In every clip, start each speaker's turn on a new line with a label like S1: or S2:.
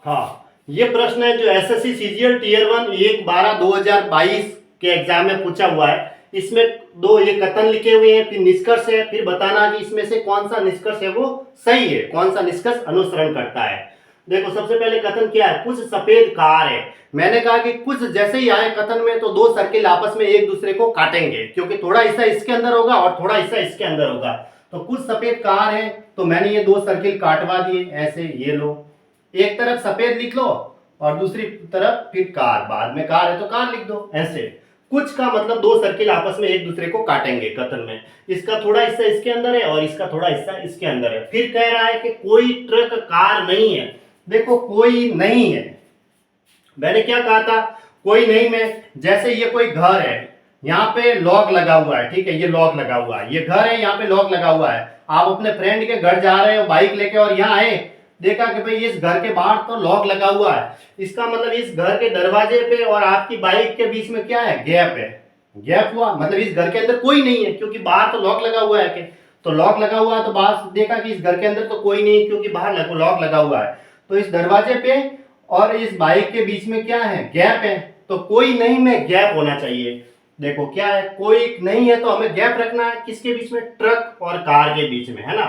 S1: हाँ, ये प्रश्न है जो एसएससी सीजीएल टीयर 1 1 12 2022 के एग्जाम में पूछा हुआ है। इसमें दो ये कथन लिखे हुए हैं, फिर निष्कर्ष है, फिर बताना कि इसमें से कौन सा निष्कर्ष है वो सही है, कौन सा निष्कर्ष अनुसरण करता है। देखो सबसे पहले कथन क्या है, कुछ सफेद कार है। मैंने कहा कि कुछ जैसे ही आए कथन में तो दो सर्किल आपस में एक दूसरे को काटेंगे, क्योंकि थोड़ा हिस्सा इसके अंदर होगा और थोड़ा हिस्सा इसके अंदर होगा। तो कुछ सफेद कार है, तो मैंने ये दो सर्किल काटवा दिए ऐसे, ये लो, एक तरफ सफेद लिख लो और दूसरी तरफ फिर कार, बाद में कार है तो कार लिख दो ऐसे। कुछ का मतलब दो सर्किल आपस में एक दूसरे को काटेंगे कथन में। इसका थोड़ा हिस्सा इसके अंदर है और इसका थोड़ा हिस्सा इसके अंदर है। फिर कह रहा है कि कोई ट्रक कार नहीं है। देखो कोई नहीं है, मैंने क्या कहा था, कोई नहीं में, जैसे ये कोई घर है, यहाँ पे लॉक लगा हुआ है, ठीक है, ये लॉक लगा हुआ है, ये घर है, यहाँ पे लॉक लगा हुआ है। आप अपने फ्रेंड के घर जा रहे हो बाइक लेके और यहाँ आए, देखा कि भाई इस घर के बाहर तो लॉक लगा हुआ है, इसका मतलब इस घर के दरवाजे पे और आपकी बाइक के बीच में क्या है, गैप है। गैप हुआ मतलब इस घर के अंदर कोई नहीं है, क्योंकि बाहर तो लॉक लगा हुआ है। तो लॉक लगा हुआ है तो बाहर देखा कि इस घर के अंदर तो कोई नहीं, क्योंकि बाहर लॉक लगा हुआ है। तो इस दरवाजे पे और इस बाइक के बीच में क्या है, गैप है। तो कोई नहीं में गैप होना चाहिए। देखो क्या है, कोई नहीं है तो हमें गैप रखना है, किसके बीच में, ट्रक और कार के बीच में, है ना।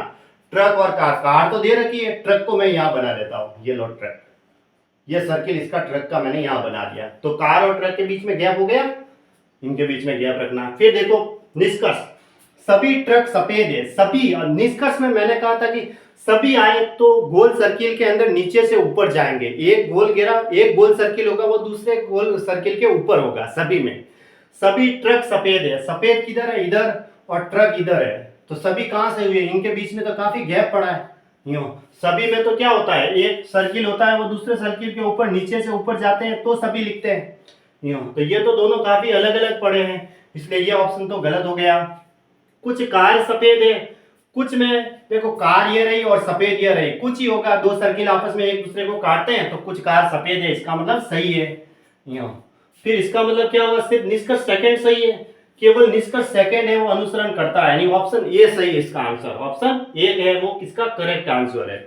S1: ट्रक और कार, कार तो दे रखी है, ट्रक को मैं यहां बना देता हूं, ये लो ट्रक, ये सर्किल इसका ट्रक का मैंने यहां बना दिया। तो कार और ट्रक के बीच में गैप हो गया, इनके बीच में गैप रखना। फिर देखो निष्कर्ष, सभी ट्रक सफेद है, सभी। और निष्कर्ष में मैंने कहा था कि सभी आए तो गोल सर्किल के अंदर नीचे से ऊपर जाएंगे। एक गोल घेरा, एक गोल सर्किल होगा वो दूसरे गोल सर्किल के ऊपर होगा सभी में। सभी ट्रक सफेद है, सफेद किधर है, इधर, और ट्रक इधर है। तो सभी कहां से हुए, इनके बीच में तो काफी गैप पड़ा है। यूं सभी में तो क्या होता है, एक सर्किल होता है वो दूसरे सर्किल के ऊपर नीचे से ऊपर जाते हैं तो सभी लिखते हैं यूं। तो ये तो दोनों काफी अलग अलग पड़े हैं, इसलिए ये ऑप्शन तो गलत हो गया। कुछ कार सफेद है, कुछ में देखो कार ये रही और सफेद ये रही, कुछ ही होगा, दो सर्किल आपस में एक दूसरे को काटते हैं तो कुछ कार सफेद है, इसका मतलब सही है यूं। फिर इसका मतलब क्या होगा, सिर्फ निष्कर्ष सेकंड सही है, केवल निष्कर्ष सेकंड है वो अनुसरण करता है, यानी ऑप्शन ए सही है इसका आंसर। ऑप्शन ए है वो किसका करेक्ट आंसर है।